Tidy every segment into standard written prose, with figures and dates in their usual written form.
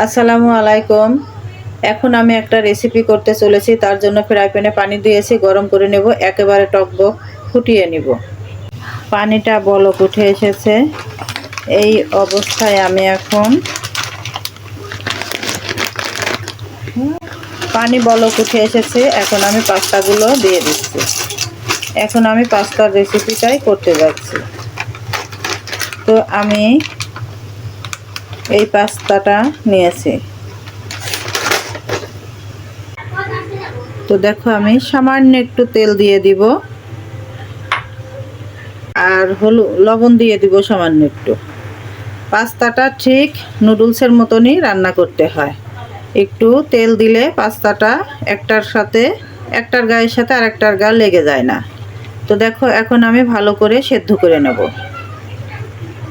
আসসালামু আলাইকুম। এখন আমি একটা রেসিপি করতে চলেছি। তার জন্য ফ্রাই প্যানে পানি দিয়েছি, গরম করে নেব। একেবারে টকবক ফুটিয়ে নেব। পানিটা বলক উঠে এসেছে। এই অবস্থায় আমি এখন পানি বলক উঠে এসেছে। এখন আমি পাস্তাগুলো দিয়ে দিচ্ছি। এখন আমি পাস্তার রেসিপিটাই করতে যাচ্ছি। তো আমি এই পাস্তাটা নিয়েছি। তো দেখো, আমি সামান্য একটু তেল দিয়ে দিব আর লবণ দিয়ে দিব সামান্য একটু। পাস্তাটা ঠিক নুডলসের মতনই রান্না করতে হয়। একটু তেল দিলে পাস্তাটা একটার গায়ের সাথে আর একটার গা লেগে যায় না। তো দেখো, এখন আমি ভালো করে সেদ্ধ করে নেব।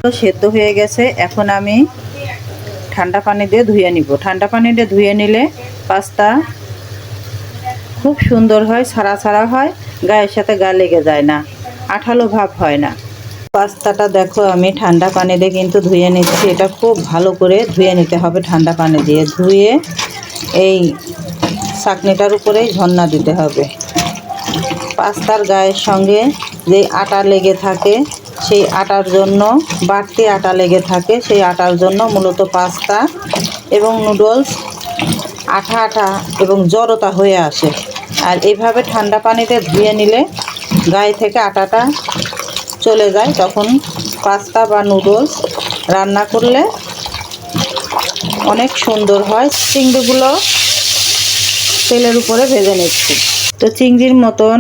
তো সেদ্ধ হয়ে গেছে। এখন আমি ঠান্ডা পানি দিয়ে ধুয়ে নিব। ঠান্ডা পানি দিয়ে ধুয়ে নিলে পাস্তা খুব সুন্দর হয়, ছাড়া ছাড়া হয়, গায়ের সাথে গা লেগে যায় না, আঠালো ভাব হয় না। পাস্তাটা দেখো, আমি ঠান্ডা পানি দিয়ে কিন্তু ধুয়ে নিচ্ছি। এটা খুব ভালো করে ধুয়ে নিতে হবে। ঠান্ডা পানি দিয়ে ধুয়ে এই ছাঁকনিটার উপরেই ঝর্ণা দিতে হবে। পাস্তার গায়ের সঙ্গে যে আটা লেগে থাকে, সেই আটার জন্য, বাড়তি আটা লেগে থাকে, সেই আটার জন্য মূলত পাস্তা এবং নুডলস আঠা আঠা এবং জড়তা হয়ে আসে। আর এইভাবে ঠান্ডা পানিতে ধুয়ে নিলে গায়ে থেকে আটাটা চলে যায়। তখন পাস্তা বা নুডলস রান্না করলে অনেক সুন্দর হয়। চিংড়িগুলো তেলের উপরে ভেজে নিচ্ছি। তো চিংড়ির মতন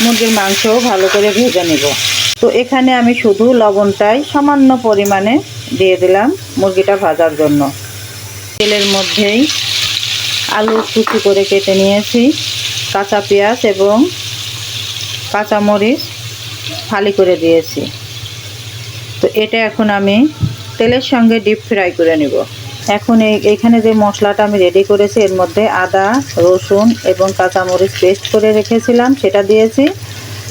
মুরগির মাংসও ভালো করে ভেজে নেব। তো এখানে আমি শুধু লবণটাই সামান্য পরিমাণে দিয়ে দিলাম মুরগিটা ভাজার জন্য। তেলের মধ্যেই আলু কুচি করে কেটে নিয়েছি, কাঁচা পেঁয়াজ এবং কাঁচামরিচ ফালি করে দিয়েছি। তো এটা এখন আমি তেলের সঙ্গে ডিপ ফ্রাই করে নেব। এখন এইখানে যে মশলাটা আমি রেডি করেছি, এর মধ্যে আদা, রসুন এবং কাঁচামরিচ পেস্ট করে রেখেছিলাম, সেটা দিয়েছি।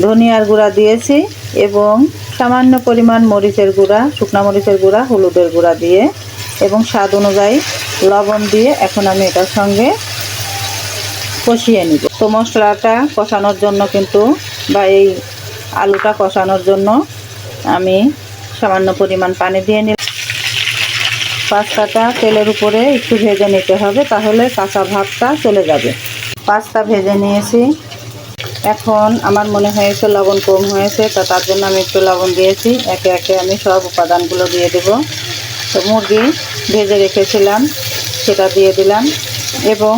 ধনিয়ার গুঁড়া দিয়েছি এবং সামান্য পরিমাণ মরিচের গুঁড়া, শুকনো মরিচের গুঁড়া, হলুদের গুঁড়া দিয়ে এবং স্বাদ অনুযায়ী লবণ দিয়ে এখন আমি এটার সঙ্গে কষিয়ে নিব। তো মশলাটা কষানোর জন্য কিন্তু বা এই আলুটা কষানোর জন্য আমি সামান্য পরিমাণ পানি দিয়ে নিলাম। পাস্তাটা তেলের উপরে একটু ভেজে নিতে হবে, তাহলে কাঁচা ভাবটা চলে যাবে। পাস্তা ভেজে নিয়েছি। এখন আমার মনে হয়েছে লবণ কম হয়েছে, তার জন্য আমি একটু লবণ দিয়েছি। একে একে আমি সব উপাদানগুলো দিয়ে দেব। তো মুরগি ভেজে রেখেছিলাম, সেটা দিয়ে দিলাম এবং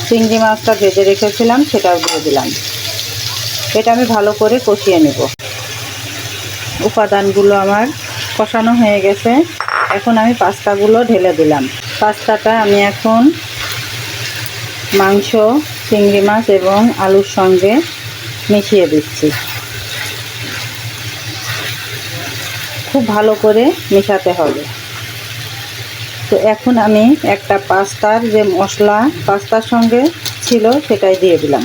চিংড়ি মাছটা ভেজে রেখেছিলাম, সেটাও দিয়ে দিলাম। এটা আমি ভালো করে কষিয়ে নেব। উপাদানগুলো আমার কষানো হয়ে গেছে। এখন আমি পাস্তাগুলো ঢেলে দিলাম। পাস্তাটা আমি এখন মাংস, চিংড়ি মাছ এবং আলুর সঙ্গে মিশিয়ে দিচ্ছি। খুব ভালো করে মেশাতে হবে। তো এখন আমি একটা পাস্তার যে মশলা পাস্তার সঙ্গে ছিল, সেটাই দিয়ে দিলাম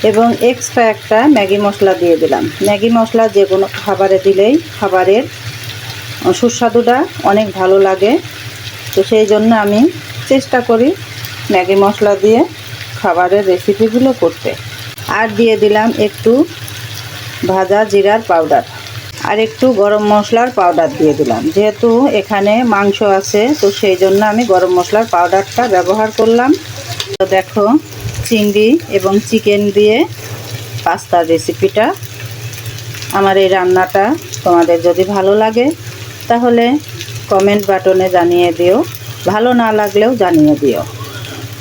এবং এক্সট্রা একটা ম্যাগি মশলা দিয়ে দিলাম। ম্যাগি মশলা যে কোনো খাবারে দিলেই খাবারের সুস্বাদুটা অনেক ভালো লাগে। তো সেই জন্য আমি চেষ্টা করি ম্যাগি মশলা দিয়ে খাবারের রেসিপিগুলো করতে। আর দিয়ে দিলাম একটু ভাজা জিরার পাউডার আর একটু গরম মশলার পাউডার দিয়ে দিলাম। যেহেতু এখানে মাংস আছে, তো সেই জন্য আমি গরম মশলার পাউডারটা ব্যবহার করলাম। তো দেখো, চিংড়ি এবং চিকেন দিয়ে পাস্তার রেসিপিটা, আমার এই রান্নাটা তোমাদের যদি ভালো লাগে তাহলে কমেন্ট বাটনে জানিয়ে দিও, ভালো না লাগলেও জানিয়ে দিও।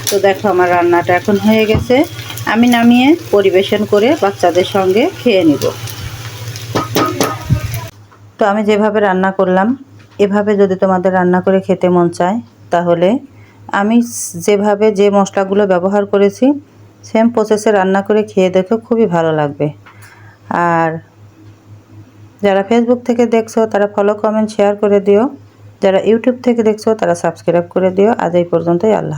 তো দেখো, আমার রান্নাটা এখন হয়ে গেছে। আমি নামিয়ে পরিবেশন করে বাচ্চাদের সঙ্গে খেয়ে নিব। তো আমি যেভাবে রান্না করলাম, এভাবে যদি তোমাদের রান্না করে খেতে মন চায়, তাহলে আমি যেভাবে যে মশলাগুলো ব্যবহার করেছি সেম প্রসেসে রান্না করে খেয়ে দেখো, খুবই ভালো লাগবে। আর যারা ফেসবুক থেকে দেখছো তারা ফলো, কমেন্ট, শেয়ার করে দিও। যারা ইউটিউব থেকে দেখছো তারা সাবস্ক্রাইব করে দিও। আজ এই পর্যন্তই। আল্লাহ।